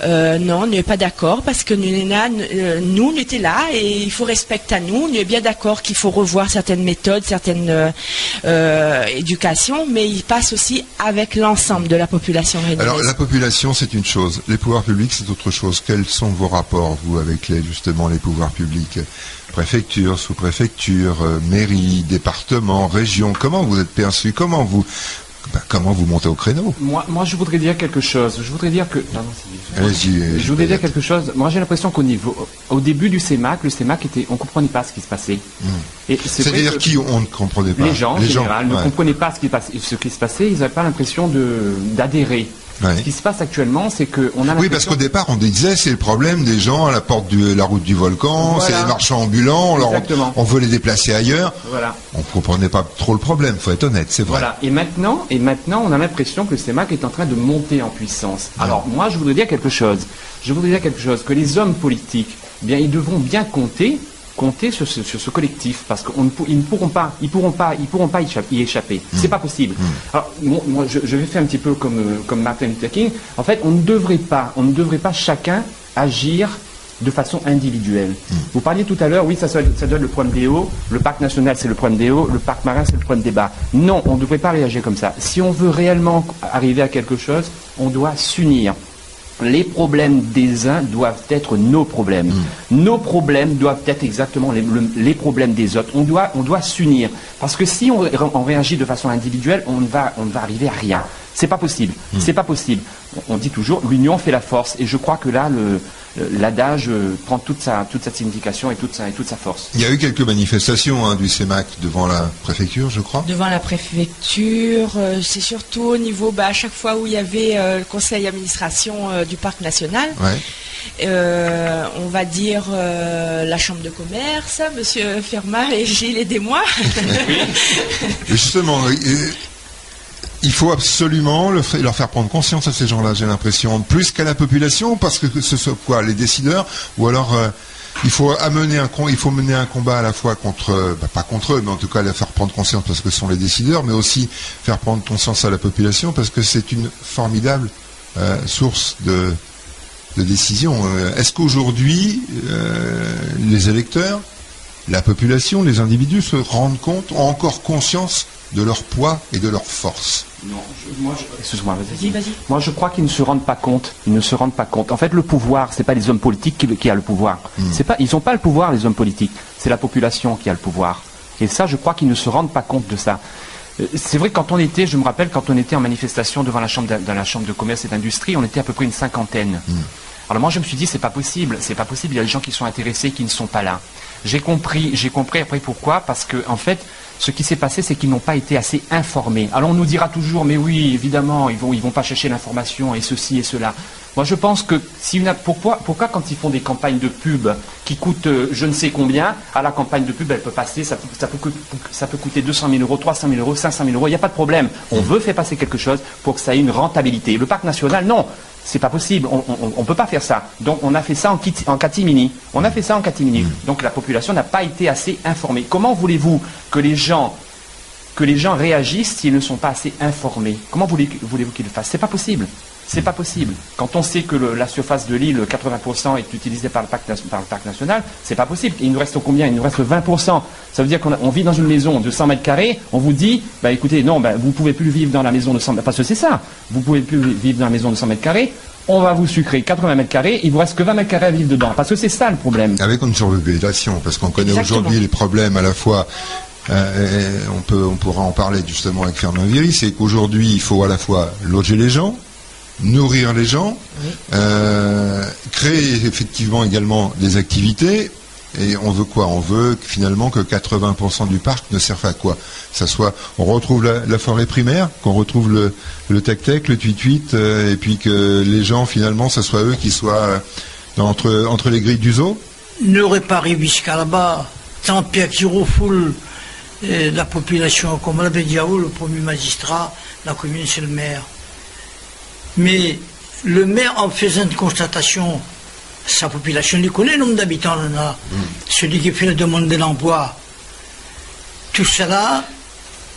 Speaker 3: non, on n'est pas d'accord parce que nous étions là et il faut respecter à nous. On est bien d'accord qu'il faut revoir certaines méthodes, certaines éducations, mais il passe aussi avec l'ensemble de la population réunionnaise.
Speaker 2: Alors la population, c'est une chose. Les pouvoirs publics, c'est autre chose. Quels sont vos rapports, vous, avec les pouvoirs publics? Préfecture, sous-préfecture, mairie, département, région. Comment vous êtes perçu? Comment vous montez au créneau?
Speaker 4: Moi, je voudrais dire quelque chose. Je voudrais dire que...
Speaker 2: Je
Speaker 4: voudrais dire quelque chose. Moi, j'ai l'impression au début du CEMAC, le CEMAC on ne comprenait pas ce qui se passait.
Speaker 2: C'est-à-dire qui on ne comprenait pas?
Speaker 4: Les gens, en général, ne comprenaient pas ce qui se passait. Ils n'avaient pas l'impression d'adhérer. Ce qui se passe actuellement, c'est qu'on a
Speaker 2: parce qu'au départ, on disait c'est le problème des gens à la porte de la route du volcan, c'est les marchands ambulants, on veut les déplacer ailleurs. Voilà. On ne comprenait pas trop le problème, il faut être honnête, c'est vrai.
Speaker 4: Voilà. Et maintenant, on a l'impression que le CEMAC est en train de monter en puissance. Alors, moi, je voudrais dire quelque chose. Que les hommes politiques, ils devront bien compter sur ce collectif parce qu'ils ne pourront pas y échapper. C'est pas possible. Alors moi je vais faire un petit peu comme Martin Luther King. En fait, on ne devrait pas chacun agir de façon individuelle. Vous parliez tout à l'heure, oui, ça doit être le problème des hauts, le parc national c'est le problème des hauts, le parc marin c'est le problème des bas. Non, on ne devrait pas réagir comme ça. Si on veut réellement arriver à quelque chose, on doit s'unir. Les problèmes des uns doivent être nos problèmes. Nos problèmes doivent être exactement les problèmes des autres. On doit s'unir. Parce que si on réagit de façon individuelle, on ne va arriver à rien. C'est pas possible. C'est pas possible. On dit toujours, l'union fait la force. Et je crois que là, l'adage prend toute sa signification et toute sa force.
Speaker 2: Il y a eu quelques manifestations du CEMAC devant la préfecture, je crois.
Speaker 3: Devant la préfecture, c'est surtout au niveau, à chaque fois où il y avait le conseil d'administration du parc national. On va dire la chambre de commerce, monsieur Fermat et Gilles, aidez-moi.
Speaker 2: Justement, il faut absolument leur faire prendre conscience à ces gens-là, j'ai l'impression, plus qu'à la population, parce que ce soit quoi, les décideurs, ou alors il faut mener un combat à la fois contre, pas contre eux, mais en tout cas les faire prendre conscience parce que ce sont les décideurs, mais aussi faire prendre conscience à la population parce que c'est une formidable source de décision. Est-ce qu'aujourd'hui, les électeurs, la population, les individus se rendent compte, ont encore conscience de leur poids et de leur force?
Speaker 4: Non, excuse-moi, vas-y. Moi, je crois qu'ils ne se rendent pas compte. En fait, le pouvoir, c'est pas les hommes politiques qui a le pouvoir. Ils n'ont pas le pouvoir, les hommes politiques. C'est la population qui a le pouvoir. Et ça, je crois qu'ils ne se rendent pas compte de ça. C'est vrai que je me rappelle, quand on était en manifestation devant la chambre de commerce et d'industrie, on était à peu près une cinquantaine. Alors moi, je me suis dit, c'est pas possible. Il y a des gens qui sont intéressés, qui ne sont pas là. J'ai compris après pourquoi, parce que, en fait, ce qui s'est passé, c'est qu'ils n'ont pas été assez informés. Alors on nous dira toujours, mais oui, évidemment, ils vont pas chercher l'information et ceci et cela. Moi, je pense que pourquoi quand ils font des campagnes de pub qui coûtent je ne sais combien, à la campagne de pub, elle peut passer, ça peut coûter 200 000 euros, 300 000 euros, 500 000 euros, il n'y a pas de problème. On veut faire passer quelque chose pour que ça ait une rentabilité. Le parc national, non. C'est pas possible, on peut pas faire ça. Donc on a fait ça en catimini. Donc la population n'a pas été assez informée. Comment voulez-vous que les gens réagissent s'ils ne sont pas assez informés? Comment voulez-vous qu'ils le fassent? C'est pas possible. C'est pas possible. Quand on sait que la surface de l'île, 80% est utilisée par le parc national, c'est pas possible. Il nous reste combien? Il nous reste 20%. Ça veut dire qu'on vit dans une maison de 100 mètres carrés, on vous dit, bah écoutez, non, bah, vous pouvez plus vivre dans la maison de 100 mètres carrés, parce que c'est ça. Vous pouvez plus vivre dans la maison de 100 mètres carrés, on va vous sucrer 80 mètres carrés, il vous reste que 20 mètres carrés à vivre dedans. Parce que c'est ça le problème.
Speaker 2: Avec une surpopulation, parce qu'on connaît aujourd'hui les problèmes à la fois. On pourra en parler justement avec Fernand Viry, c'est qu'aujourd'hui il faut à la fois loger les gens, nourrir les gens, créer effectivement également des activités, et on veut quoi? On veut finalement que 80% du parc ne serve à quoi? Ça soit, on retrouve la forêt primaire, qu'on retrouve le tec-tec, le tuit-tuit, et puis que les gens finalement, ce soit eux qui soient entre les grilles du zoo.
Speaker 5: Ne réparer jusqu'à là-bas, tant pis qui refoule la population, comme l'avait dit le premier magistrat, la commune c'est le maire. Mais le maire, en faisant une constatation, sa population, il connaît le nombre d'habitants, celui qui fait la demande de l'emploi, tout cela,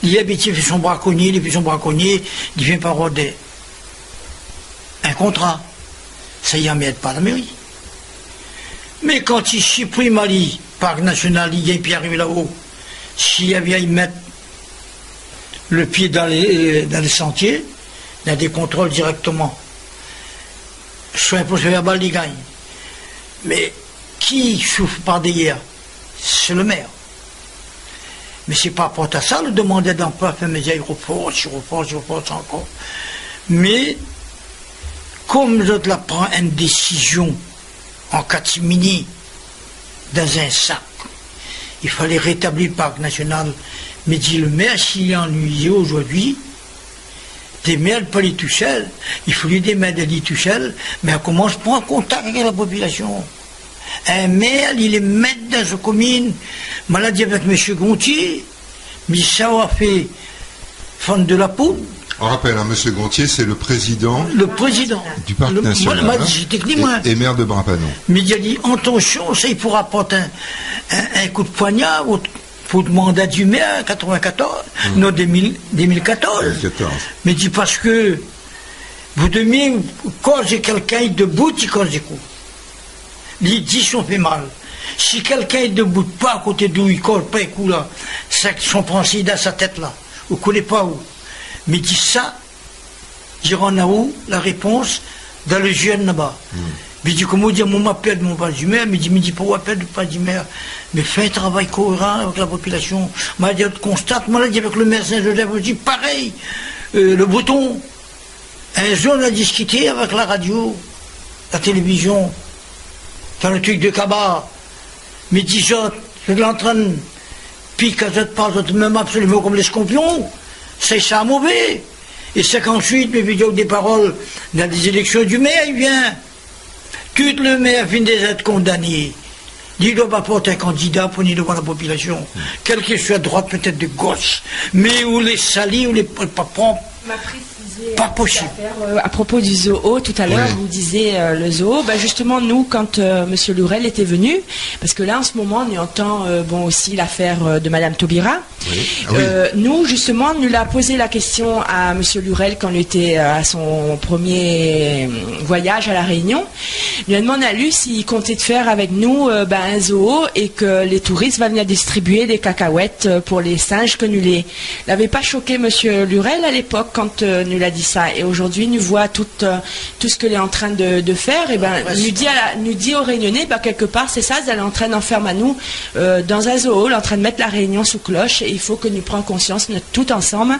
Speaker 5: il habite, il fait son braconnier, il vient par roder un contrat. Ça y emmerde pas la mairie. Mais quand il supprime Ali, parc national, il vient puis arrive là-haut, s'il y avait à y mettre le pied dans les sentiers, il y a des contrôles directement. Soit un procès verbal, il gagne. Mais qui souffre par derrière? C'est le maire. Mais c'est pas rapport à ça, le demander d'emploi, fait mes aéroports, encore. Mais, comme l'autre la prend une décision en catimini, dans un sac, il fallait rétablir le parc national. Mais dit le maire, s'il est ennuyé aujourd'hui, des maires pas les tout seuls, il faut lui des maires de tout seuls, mais on commence pas en contact avec la population. Un maire, il est maître dans sa commune, maladie avec M. Gontier, mais ça a fait fendre de la poudre.
Speaker 2: On rappelle, M. Gontier, c'est le président du parc national et maire de Brapanon.
Speaker 5: Mais il a dit, attention, ça il pourra porter un coup de poignard pour le mandat du maire en 94, non 2014. Mais il dit parce que vous devez, quand j'ai quelqu'un debout, il cause des coups. Il dit, on fait mal. Si quelqu'un est debout, pas à côté d'où il colle pas les coups là, c'est son pensée dans sa tête là. Vous ne connaissez pas où. Mais dit ça, diront à où la réponse dans le jeune là-bas. Mais dit comment dire, mon m'appelle mon pas du maire, mais dit pourquoi appelle pas du maire? Mais fais un travail cohérent avec la population. M'a dit, constate, moi dit avec le maire Saint-Joseph, je dis pareil, le Breton, un jour on a discuté avec la radio, la télévision, dans le truc de Cabar, mais dit ça, je l'entraîne, puis quand je te parle, je même absolument comme les scorpions. C'est ça mauvais. Et c'est qu'ensuite, mes vidéos des paroles, dans les élections du maire, il vient. Tout le maire vient d'être condamné. Il doit pas porter un candidat pour ni devant la population. Quel qu'il soit, droite, peut-être de gauche. Mais où les salis, où les pas pas possible.
Speaker 3: À propos du zoo, tout à l'heure, vous disiez le zoo. Ben justement, nous, quand M. Lurel était venu, parce que là, en ce moment, on entend aussi l'affaire de Mme Taubira. Nous, justement, nous l'a posé la question à M. Lurel quand il était à son premier voyage à La Réunion. Il lui a demandé à lui s'il comptait faire avec nous un zoo et que les touristes vont venir distribuer des cacahuètes pour les singes que nous les... N'avait pas choqué M. Lurel à l'époque quand nous l'a dit ça. Et aujourd'hui, nous voit tout ce qu'elle est en train de faire. Et nous dit aux Réunionnais, quelque part, c'est ça, elle est en train d'en faire à nous dans un zoo, elle est en train de mettre la Réunion sous cloche. Et il faut que nous prenions conscience, tout ensemble,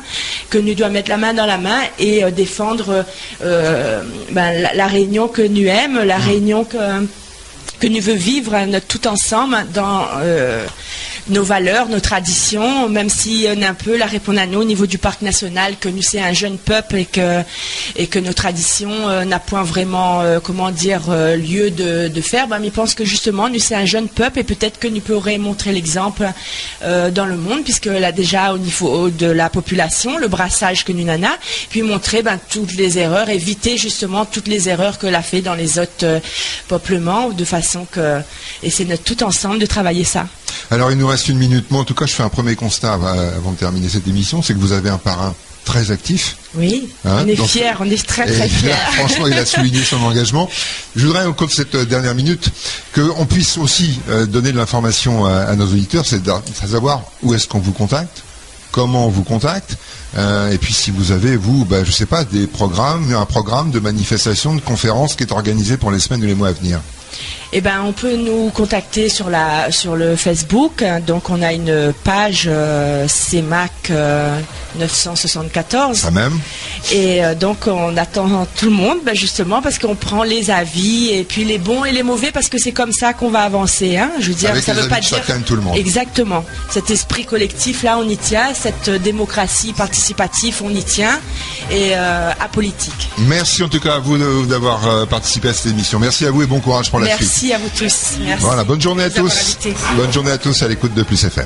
Speaker 3: que nous devons mettre la main dans la main et défendre la Réunion que nous aimons, la Réunion que nous veut vivre tout ensemble dans nos valeurs, nos traditions, même si on a un peu la réponse à nous au niveau du parc national, que nous c'est un jeune peuple et que nos traditions n'a point vraiment lieu de faire. Mais je pense que justement nous c'est un jeune peuple et peut-être que nous pourrions montrer l'exemple dans le monde, puisque là déjà au niveau de la population, le brassage que nous en a, puis montrer toutes les erreurs, éviter justement toutes les erreurs que l'a fait dans les autres peuplements, de façon que, et c'est notre tout ensemble de travailler ça.
Speaker 2: Alors il nous reste 1 minute. Moi en tout cas je fais un premier constat avant de terminer cette émission, c'est que vous avez un parrain très actif.
Speaker 3: Oui, on est fiers, on est très fiers.
Speaker 2: Franchement, il a souligné son engagement. Je voudrais, au cours de cette dernière minute, qu'on puisse aussi donner de l'information à nos auditeurs, c'est de savoir où est-ce qu'on vous contacte, comment on vous contacte, et puis si vous avez, vous, je sais pas, un programme de manifestation, de conférence qui est organisé pour les semaines ou les mois à venir.
Speaker 3: Eh ben, on peut nous contacter sur le Facebook. Donc, on a une page CEMAC 974.
Speaker 2: Ça même.
Speaker 3: Et donc, on attend tout le monde, justement, parce qu'on prend les avis et puis les bons et les mauvais, parce que c'est comme ça qu'on va avancer. Hein. Je veux dire,
Speaker 2: avec
Speaker 3: ça veut pas dire
Speaker 2: tout le monde.
Speaker 3: Exactement. Cet esprit collectif là, on y tient. Cette démocratie participative, on y tient. Et apolitique.
Speaker 2: Merci en tout cas à vous d'avoir participé à cette émission. Merci à vous et bon courage pour la suite.
Speaker 3: Merci à vous tous. Merci.
Speaker 2: Voilà, bonne journée à tous. Bonne journée à tous à l'écoute de Plus FM.